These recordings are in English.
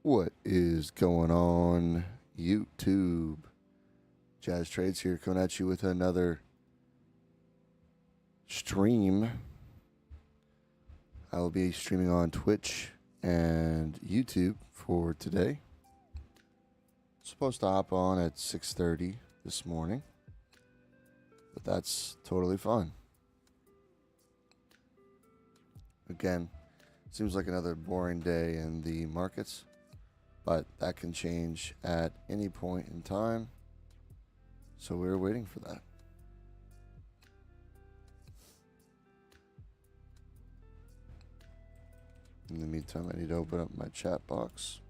What is going on, YouTube? Jazz Trades here, coming at you with another stream. I will be streaming on Twitch and YouTube for today. Supposed to hop on at 6:30 this morning, but that's totally fine. Again, seems like another boring day in the markets, but that can change at any point in time. So we're waiting for that. In the meantime, I need to open up my chat box.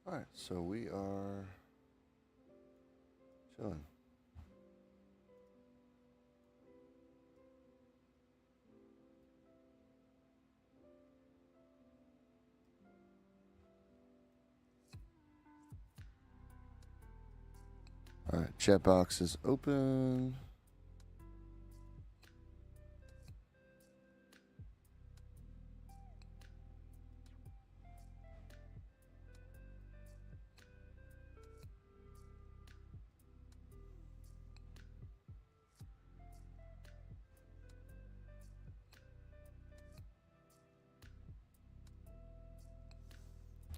All right, so we are chilling. All right, chat box is open.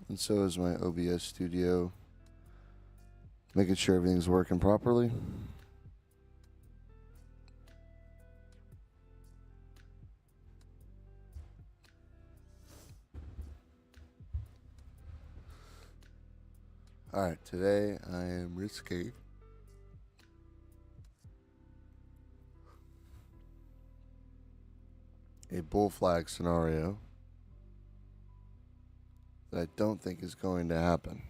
And so is my OBS studio. Making sure everything's working properly. All right, today I am risking a bull flag scenario that I don't think is going to happen.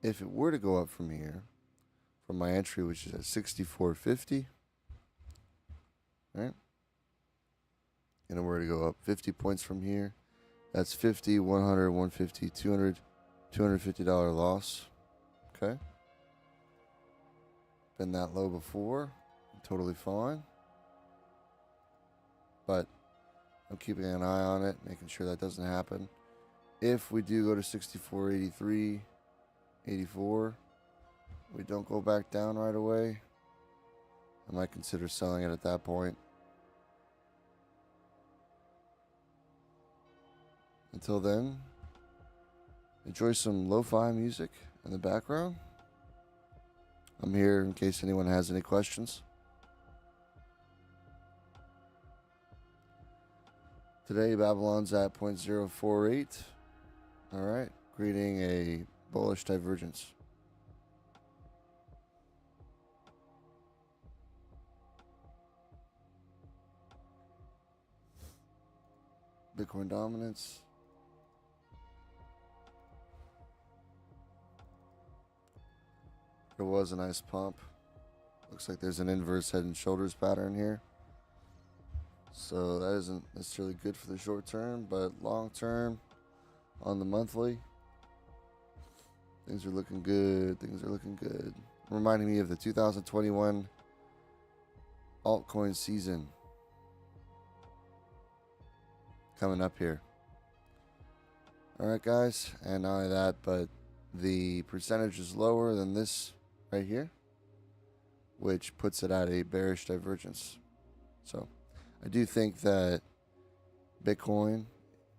If it were to go up from here, from my entry, which is at 64.50, right? And it were to go up 50 points from here, that's 50, 100, 150, 200, $250 loss. Okay. Been that low before. Totally fine. But I'm keeping an eye on it, making sure that doesn't happen. If we do go to 64.83, 84, we don't go back down right away, I might consider selling it at that point. Until then, enjoy some lo-fi music in the background. I'm here in case anyone has any questions. Today, Babylon's at 0.048. All right, creating a bullish divergence. Bitcoin dominance. There was a nice pump. Looks like there's an inverse head and shoulders pattern here. So that isn't necessarily good for the short term, but long term on the monthly, things are looking good. Things are looking good. Reminding me of the 2021 altcoin season coming up here. All right, guys. And not only that, but the percentage is lower than this right here, which puts it at a bearish divergence. So I do think that Bitcoin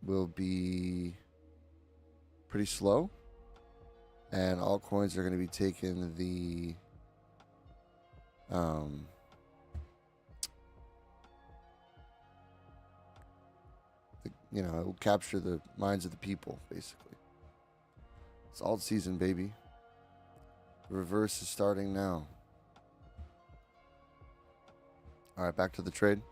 will be pretty slow, and altcoins are going to be taking the it will capture the minds of the people, basically. It's alt season, baby. The reverse is starting now. All right, back to the trade.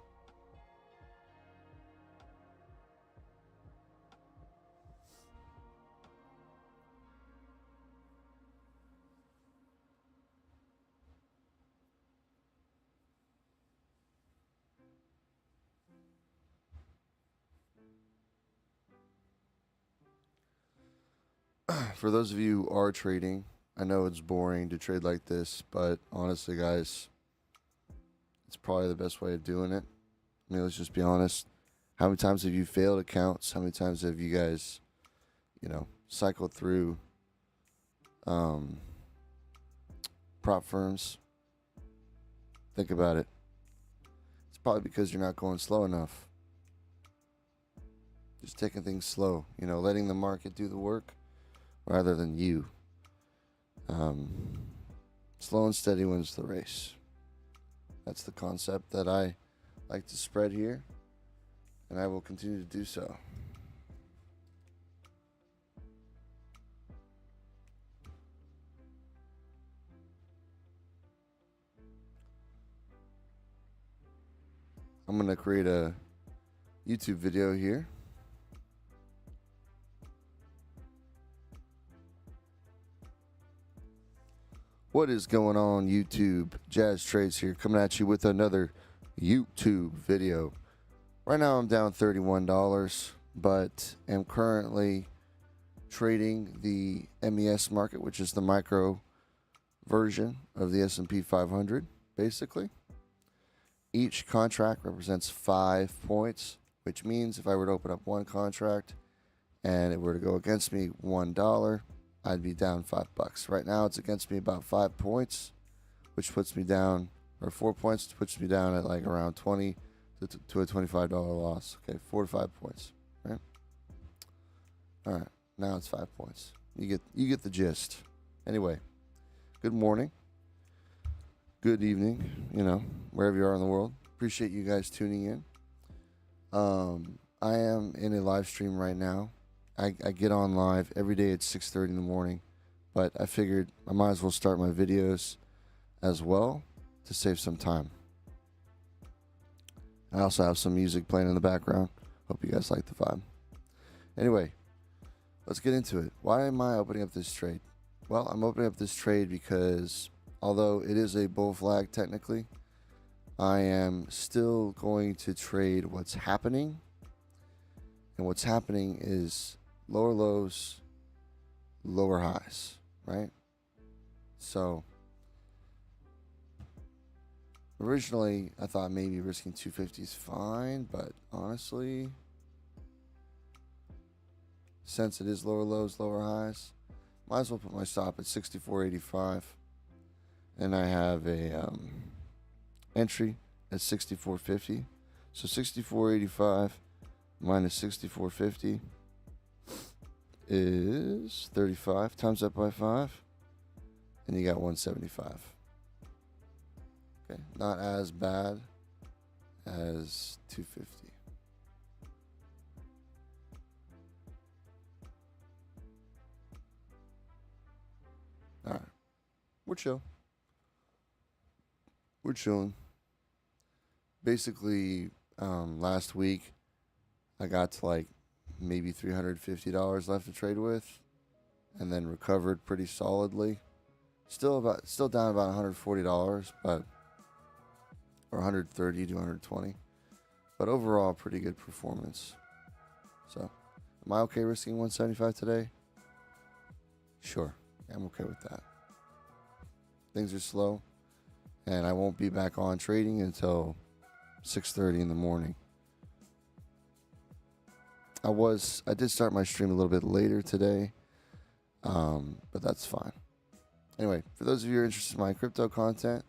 for those of you who are trading, I know it's boring to trade like this, but honestly, guys, it's probably the best way of doing it. I mean, let's just be honest. How many times have you failed accounts? How many times have you guys, cycled through prop firms? Think about it. It's probably because you're not going slow enough. Just taking things slow, letting the market do the work rather than you. Slow and steady wins the race. That's the concept that I like to spread here, and I will continue to do so. I'm going to create a YouTube video here. What is going on, YouTube? Jazz Trades here, coming at you with another YouTube video. Right now I'm down $31, but am currently trading the MES market, which is the micro version of the S&P 500, basically. Each contract represents 5 points, which means if I were to open up one contract and it were to go against me $1, I'd be down $5. Right now it's against me about 5 points, which puts me down, or 4 points, puts me down at like around 20 to a $25 loss. Okay, 4 to 5 points, right? All right, now it's 5 points. You get the gist. Anyway, good morning, good evening, wherever you are in the world. Appreciate you guys tuning in. I am in a live stream right now. I get on live every day at 6:30 in the morning, but I figured I might as well start my videos as well to save some time. I also have some music playing in the background. Hope you guys like the vibe. Anyway, let's get into it. Why am I opening up this trade? Well, I'm opening up this trade because although it is a bull flag technically, I am still going to trade what's happening. And what's happening is lower lows, lower highs, right? So originally I thought maybe risking 250 is fine, but honestly, since it is lower lows, lower highs, might as well put my stop at 64.85, and I have a entry at 64.50. So 64.85 minus 64.50 is 35. Times that by 5, and you got 175. Okay, not as bad as 250. All right, we're chill. We're chilling. Basically, last week I got to like maybe $350 left to trade with, and then recovered pretty solidly. Still down about $140, but or 130 to 120, but overall pretty good performance. So, am I okay risking 175 today? Sure, I'm okay with that. Things are slow, and I won't be back on trading until 6:30 in the morning. I did start my stream a little bit later today, but that's fine. Anyway, for those of you who are interested in my crypto content,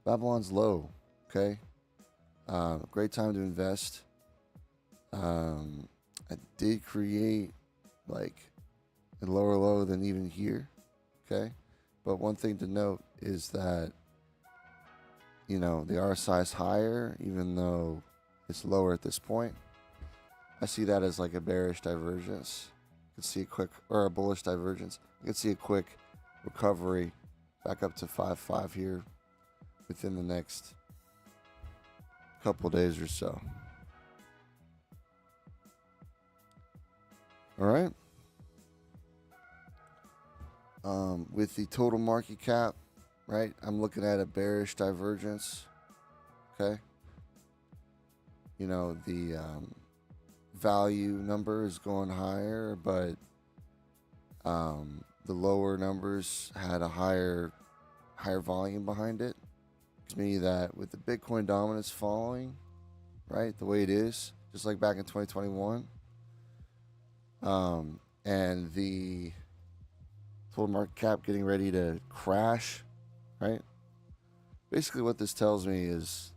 Babylon's low, okay? Great time to invest. I did create like a lower low than even here, okay? But one thing to note is that, the RSI is higher, even though it's lower at this point. I see that as like a bearish divergence. You could see a bullish divergence. You could see a quick recovery back up to 5.5 here within the next couple days or so. All right. With the total market cap, right, I'm looking at a bearish divergence. Okay. The value number is going higher, but The lower numbers had a higher volume behind it. To me, that with the Bitcoin dominance falling, right, the way it is, just like back in 2021, and the total market cap getting ready to crash, right? Basically, what this tells me is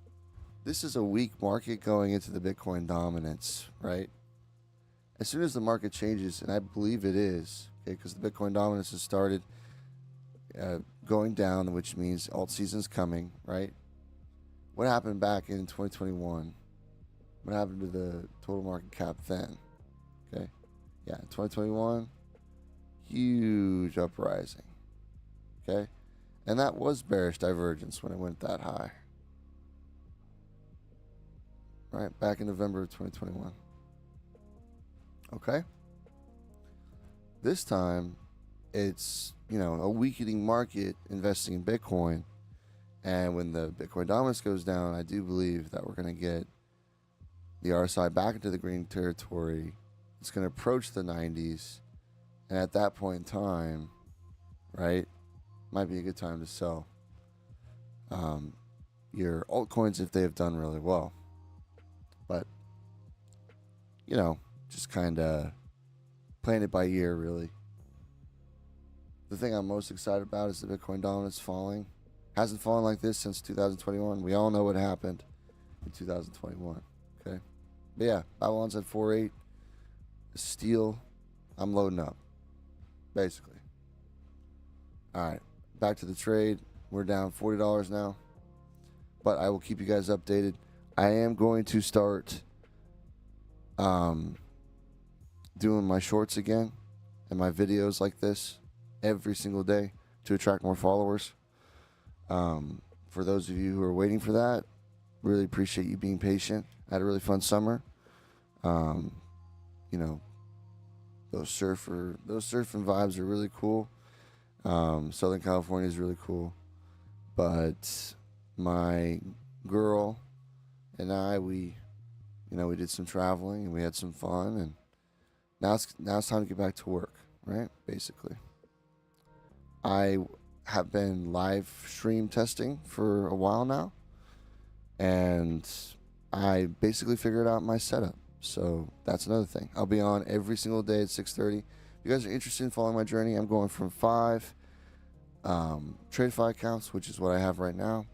this is a weak market going into the Bitcoin dominance, right? As soon as the market changes, and I believe it is, okay, because the Bitcoin dominance has started going down, which means alt season's coming, right? What happened back in 2021? What happened to the total market cap then? Okay, yeah, 2021, huge uprising, okay? And that was bearish divergence when it went that high, right? Back in November of 2021. Okay? This time, it's, a weakening market investing in Bitcoin. And when the Bitcoin dominance goes down, I do believe that we're going to get the RSI back into the green territory. It's going to approach the 90s. And at that point in time, right, might be a good time to sell your altcoins if they have done really well. But, just kind of playing it by ear, really. The thing I'm most excited about is the Bitcoin dominance falling. Hasn't fallen like this since 2021. We all know what happened in 2021. Okay? But yeah, Babylon's at 4.8. Steel, I'm loading up. Basically. Alright. Back to the trade. We're down $40 now. But I will keep you guys updated. I am going to start doing my shorts again and my videos like this every single day to attract more followers. For those of you who are waiting for that, really appreciate you being patient. I had a really fun summer. Those surfing vibes are really cool. Southern California is really cool. But my girl and I, we did some traveling and we had some fun, and now it's time to get back to work, right? Basically. I have been live stream testing for a while now, and I basically figured out my setup. So that's another thing. I'll be on every single day at 6:30. If you guys are interested in following my journey, I'm going from 5 TradeFi accounts, which is what I have right now,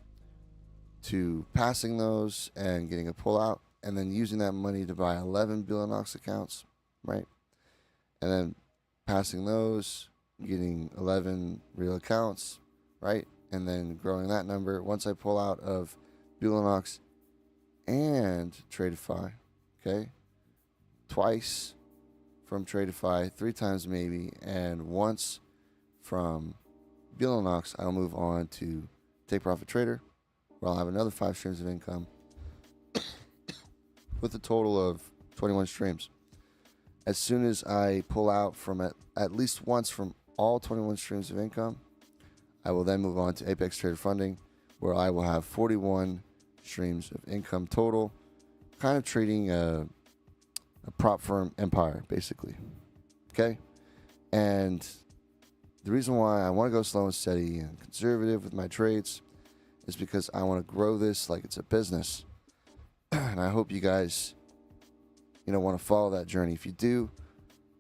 to passing those and getting a pullout, and then using that money to buy 11 Billinox accounts, right? And then passing those, getting 11 real accounts, right? And then growing that number once I pull out of Billinox and TradeFi, okay? Twice from TradeFi, 3 times maybe, and once from Billinox, I'll move on to Take Profit Trader, where I'll have another 5 streams of income with a total of 21 streams. As soon as I pull out from at least once from all 21 streams of income, I will then move on to Apex Trader Funding, where I will have 41 streams of income total, kind of trading a prop firm empire, basically. Okay? And the reason why I want to go slow and steady and conservative with my trades is because I want to grow this like it's a business. And I hope you guys, want to follow that journey. If you do,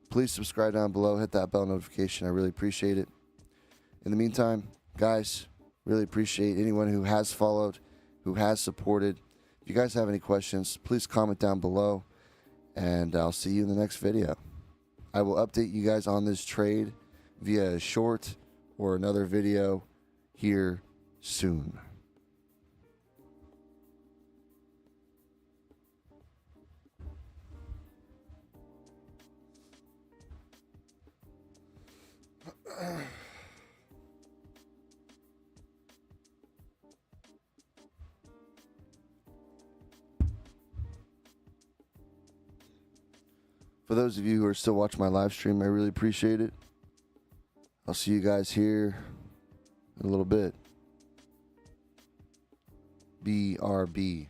please subscribe down below. Hit that bell notification. I really appreciate it. In the meantime, guys, really appreciate anyone who has followed, who has supported. If you guys have any questions, please comment down below, and I'll see you in the next video. I will update you guys on this trade via a short or another video here soon. For those of you who are still watching my live stream, I really appreciate it. I'll see you guys here in a little bit. BRB.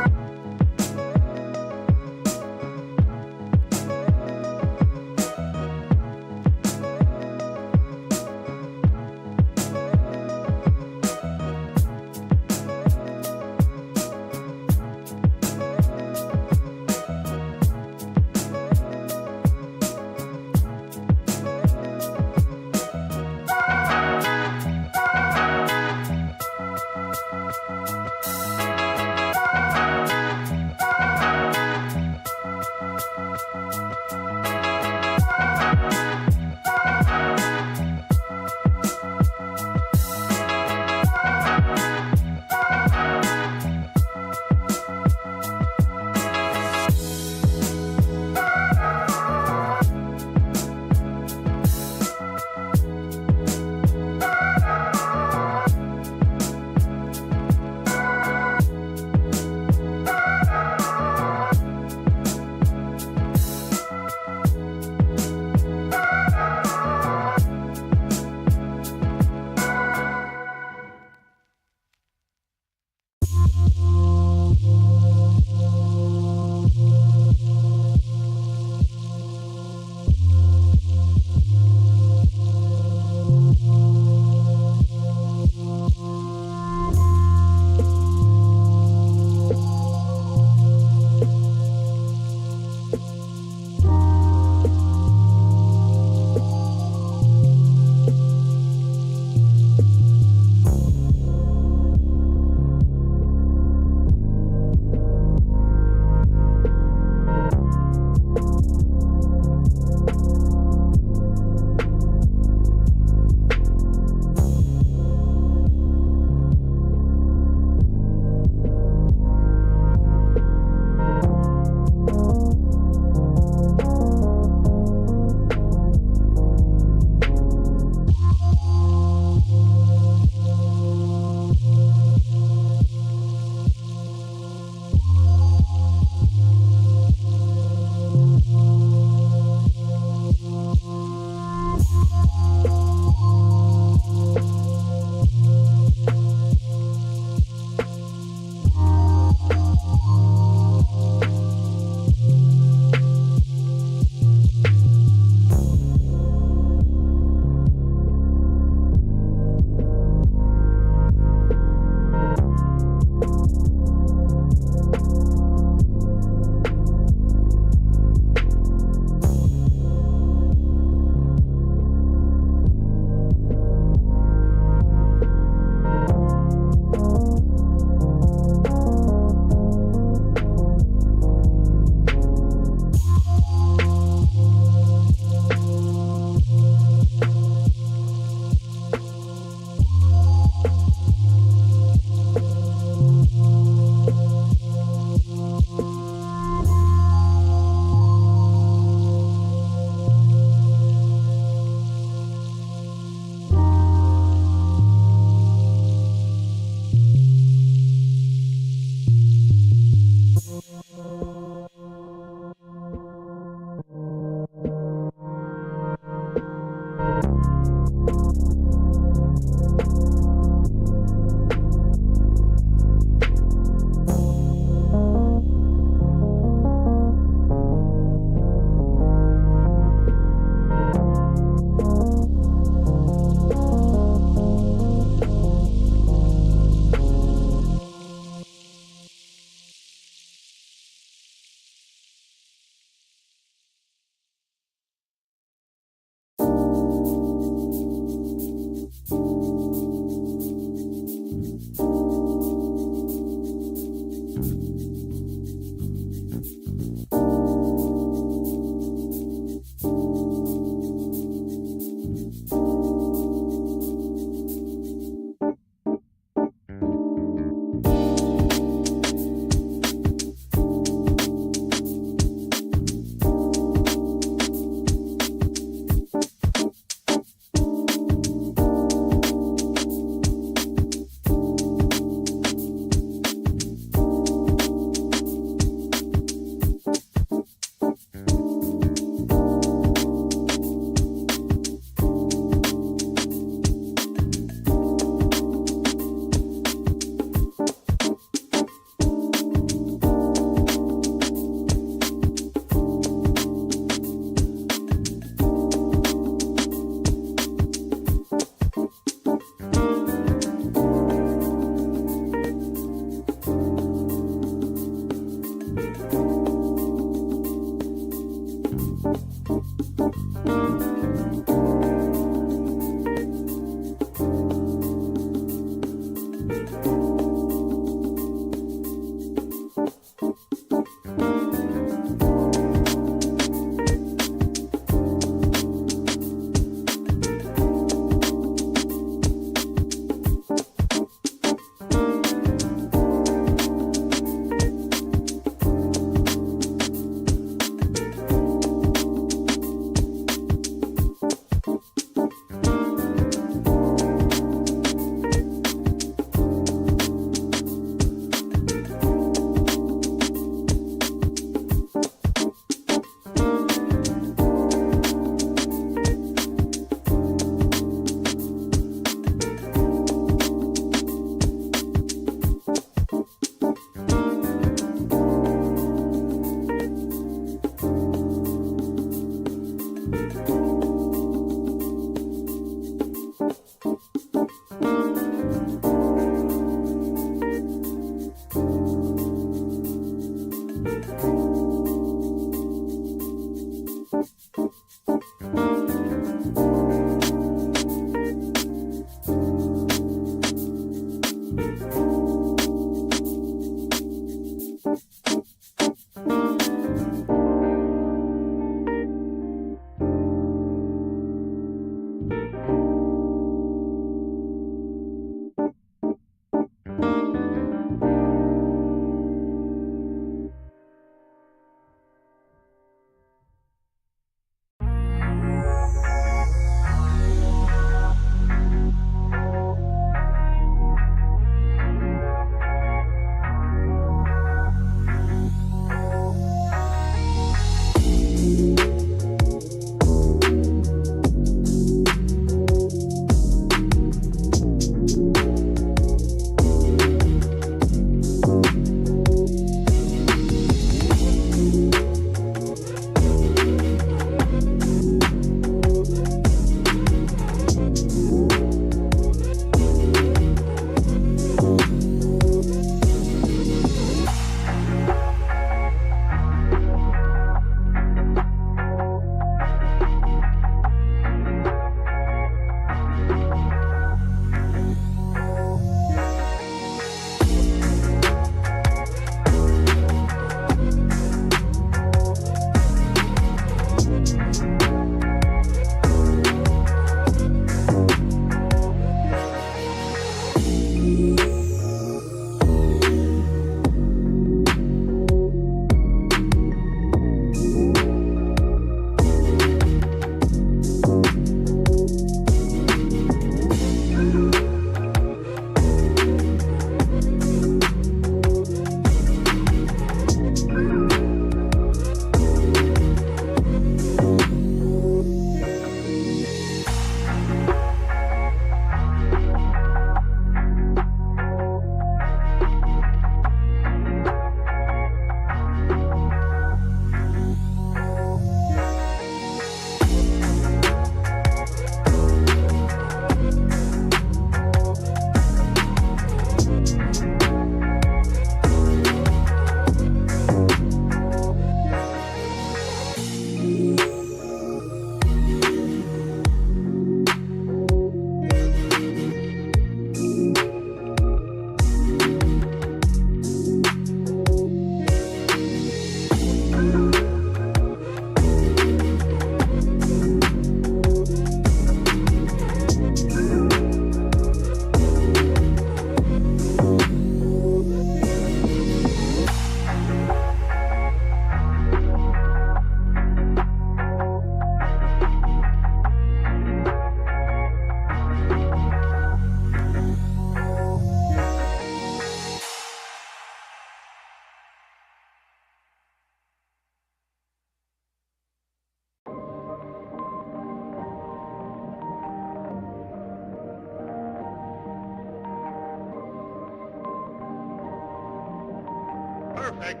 Perfect.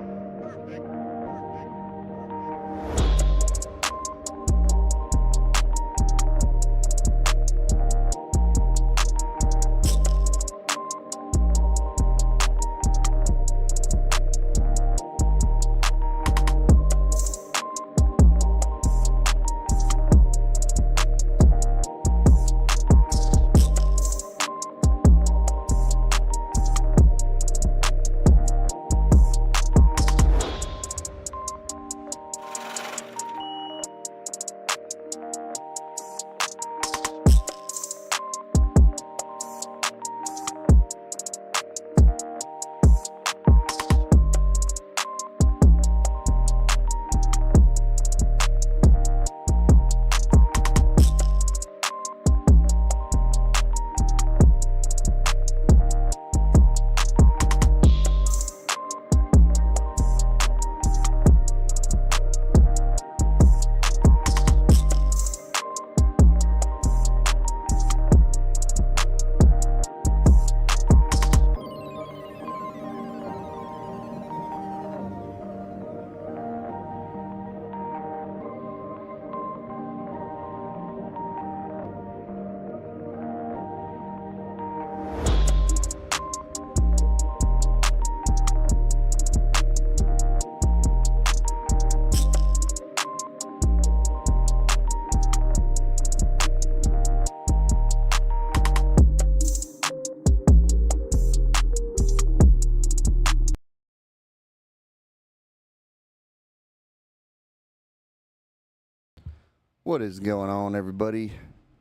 What is going on, everybody?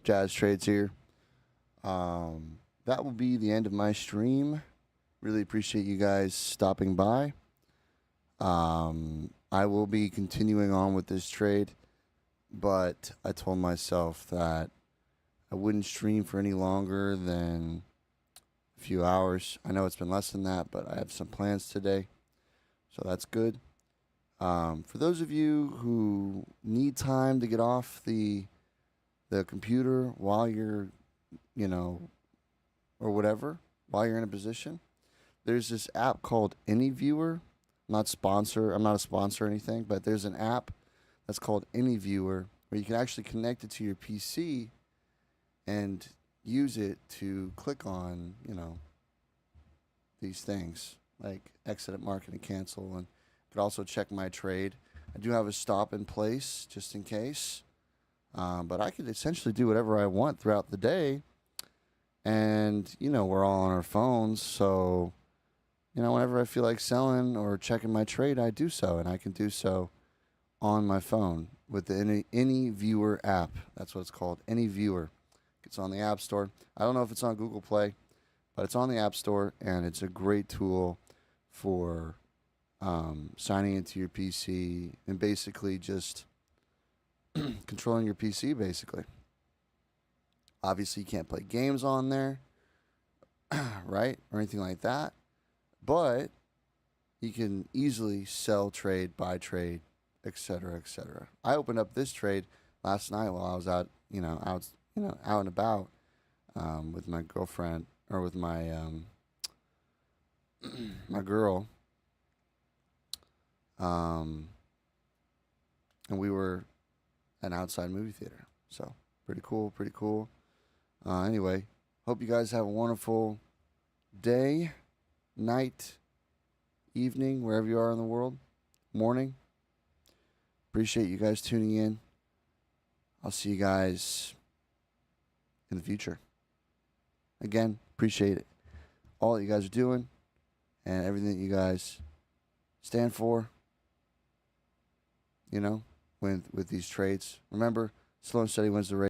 Jazz Trades here. That will be the end of my stream. Really appreciate you guys stopping by. I will be continuing on with this trade, but I told myself that I wouldn't stream for any longer than a few hours. I know it's been less than that, but I have some plans today, so that's good. For those of you who need time to get off the computer while you're, or whatever, while you're in a position, there's this app called AnyViewer. I'm not a sponsor or anything, but there's an app that's called AnyViewer where you can actually connect it to your PC and use it to click on, these things like exit at market and cancel, and could also check my trade. I do have a stop in place just in case, but I could essentially do whatever I want throughout the day. And we're all on our phones, so whenever I feel like selling or checking my trade, I do so, and I can do so on my phone with the AnyViewer app. That's what it's called, AnyViewer. It's on the App Store. I don't know if it's on Google Play, but it's on the App Store, and it's a great tool for signing into your PC and basically just controlling your PC, basically. Obviously, you can't play games on there, right, or anything like that, but you can easily sell trade, buy trade, etc., etc. I opened up this trade last night while I was out, out and about with my girlfriend, or with my my girl. And we were at an outside movie theater. So pretty cool. Anyway, hope you guys have a wonderful day, night, evening, wherever you are in the world, morning. Appreciate you guys tuning in. I'll see you guys in the future. Again, appreciate it. All that you guys are doing and everything that you guys stand for, with these trades. Remember, slow and steady wins the race.